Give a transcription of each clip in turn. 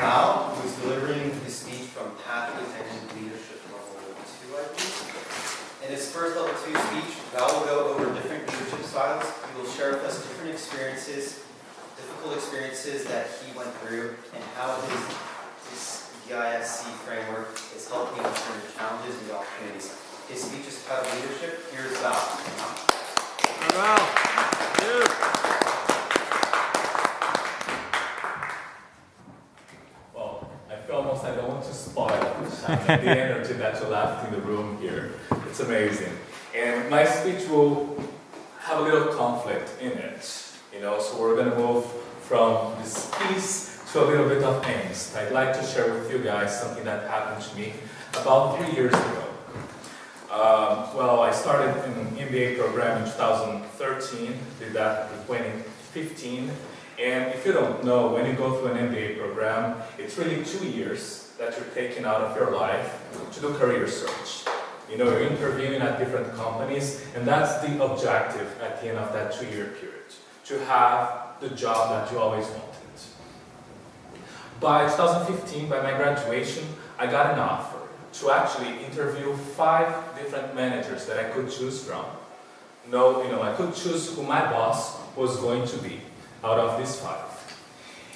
Val, who is delivering his speech from Path to Attention Leadership Level 2, I believe. In his first Level 2 speech, Val will go over different leadership styles. He will share with us different experiences, difficult experiences that he went through, and how his DISC framework is helping him turn the challenges into opportunities. His speech is titled Leadership. Here's Val. Val. Almost I don't want to spoil the energy that you left in the room here. It's amazing. And my speech will have a little conflict in it. So we're going to move from this peace to a little bit of angst. I'd like to share with you guys something that happened to me about 3 years ago. I started an MBA program in 2013, did that in 2015. And if you don't know, when you go through an MBA program, it's really 2 years that you're taking out of your life to do career search. You're interviewing at different companies, and that's the objective at the end of that 2-year period, to have the job that you always wanted. By 2015, by my graduation, I got an offer to actually interview 5 different managers that I could choose from. I could choose who my boss was going to be out of these 5.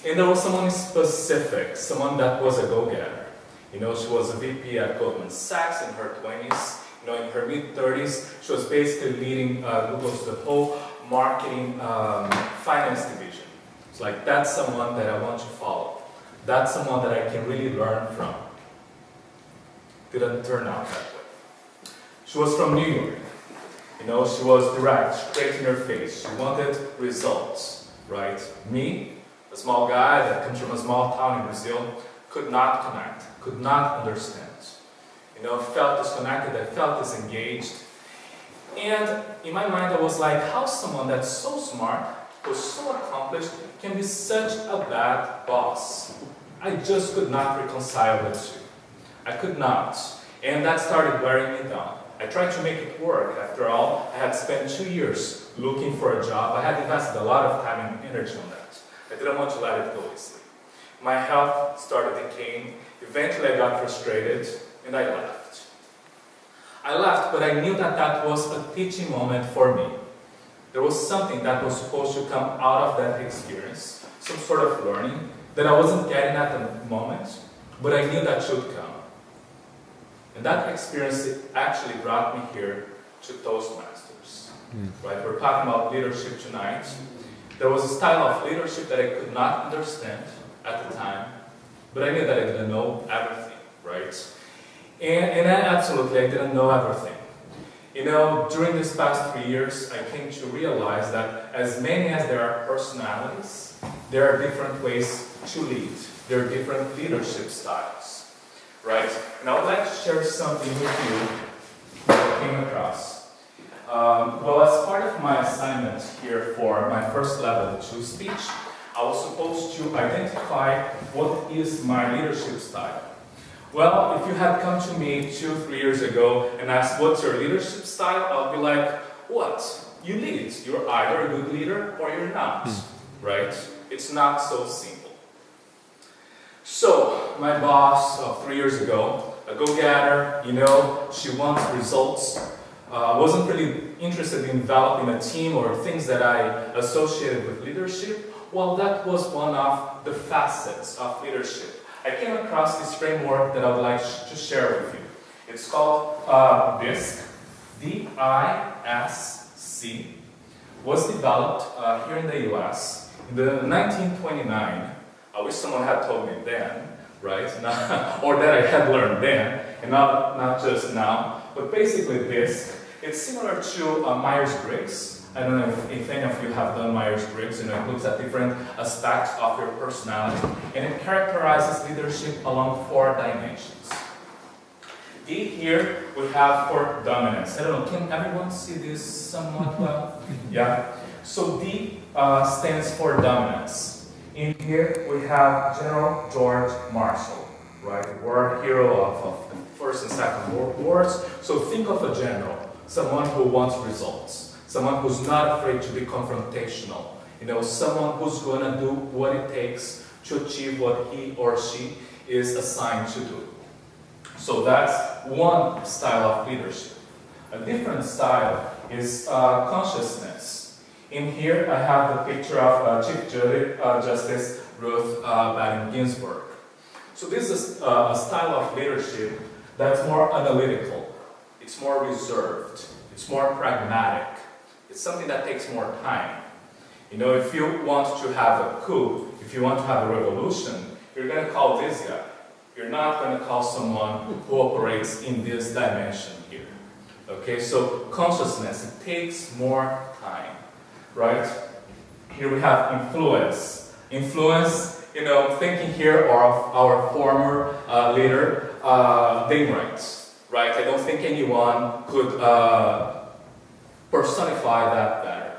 And there was someone specific, someone that was a go-getter. She was a VP at Goldman Sachs in her 20s. In her mid-30s, she was basically leading Google's the whole marketing finance division. It's like, that's someone that I want to follow. That's someone that I can really learn from. Didn't turn out that way. She was from New York. She was direct, straight in her face. She wanted results. Right? Me, a small guy that comes from a small town in Brazil, could not connect, could not understand. Felt disconnected, I felt disengaged. And in my mind, I was like, how someone that's so smart, who's so accomplished, can be such a bad boss? I just could not reconcile the two. I could not. And that started wearing me down. I tried to make it work. After all, I had spent 2 years looking for a job. I had invested a lot of time and energy on that. I didn't want to let it go easily. My health started decaying. Eventually I got frustrated and I left. I left, but I knew that that was a teaching moment for me. There was something that was supposed to come out of that experience, some sort of learning that I wasn't getting at the moment, but I knew that should come. And that experience actually brought me here to Toastmasters. Right? We're talking about leadership tonight. There was a style of leadership that I could not understand at the time, but I knew that I didn't know everything, right? And absolutely, I didn't know everything. During these past 3 years, I came to realize that as many as there are personalities, there are different ways to lead. There are different leadership styles, right? And I would like to share something with you that I came across. As part of my assignment here for my first level 2 speech, I was supposed to identify what is my leadership style. Well, if you had come to me 2-3 years ago and asked what's your leadership style, I'll be like, what? You lead. You're either a good leader or you're not, right? It's not so simple. So, my boss of 3 years ago, a go-getter, she wants results. Wasn't really interested in developing a team or things that I associated with leadership. Well, that was one of the facets of leadership. I came across this framework that I would like to share with you. It's called DISC, D-I-S-C. Was developed here in the US in the 1929. I wish someone had told me then, right? Or that I had learned then, and not just now. But basically DISC, it's similar to Myers-Briggs. I don't know if any of you have done Myers-Briggs. It looks at different aspects of your personality, and it characterizes leadership along 4 dimensions. D here we have for dominance. I don't know, can everyone see this somewhat well? Yeah. So D stands for dominance. In here we have General George Marshall, right? War hero of First and Second World Wars. So think of a general, someone who wants results. Someone who's not afraid to be confrontational. Someone who's going to do what it takes to achieve what he or she is assigned to do. So that's one style of leadership. A different style is consciousness. In here, I have the picture of Chief Justice Ruth Bader Ginsburg. So this is a style of leadership that's more analytical, it's more reserved, it's more pragmatic, it's something that takes more time. You know, if you want to have a coup, if you want to have a revolution, you're going to call this guy. You're not going to call someone who operates in this dimension here. Okay, so consciousness, it takes more time, right? Here we have influence. Influence, you know, thinking here of our former leader, Wainwright, right? I don't think anyone could personify that better.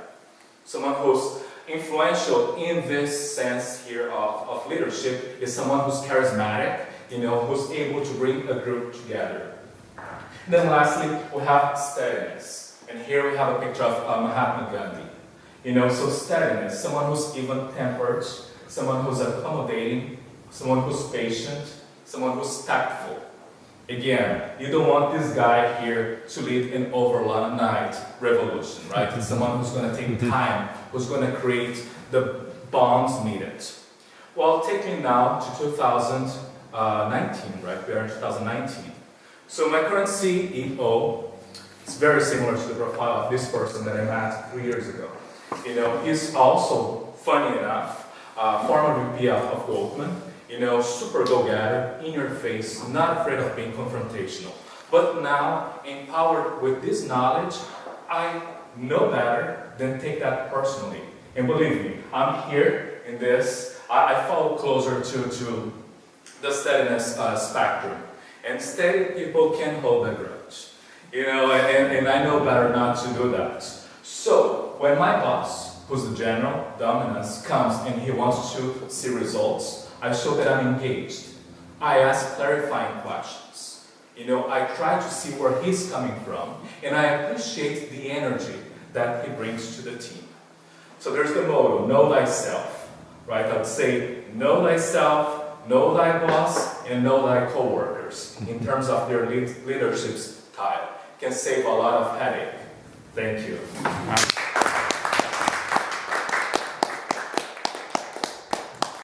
Someone who's influential in this sense here of leadership is someone who's charismatic, you know, who's able to bring a group together. And then lastly, we have steadiness. And here we have a picture of Mahatma Gandhi. You know, so steadiness, someone who's even-tempered, someone who's accommodating, someone who's patient, someone who's tactful. Again, you don't want this guy here to lead an overnight revolution, right? It's someone who's going to take time, who's going to create the bonds needed. Well, take me now to 2019, right? We are in 2019. So my current CEO is very similar to the profile of this person that I met 3 years ago. You know, he's also, funny enough, former VP of Goldman. You know, super go-getter, in your face, not afraid of being confrontational. But now, empowered with this knowledge, I know better than take that personally. And believe me, I'm here in this. I fall closer to the steadiness spectrum. And steady people can hold a grudge. You know, and I know better not to do that. So, when my boss, who's the general, Dominus, comes and he wants to see results, I show that I'm engaged. I ask clarifying questions. You know, I try to see where he's coming from, and I appreciate the energy that he brings to the team. So there's the motto, know thyself, right? I would say, know thyself, know thy boss, and know thy co-workers in terms of their leadership style. Can save a lot of headache. Thank you.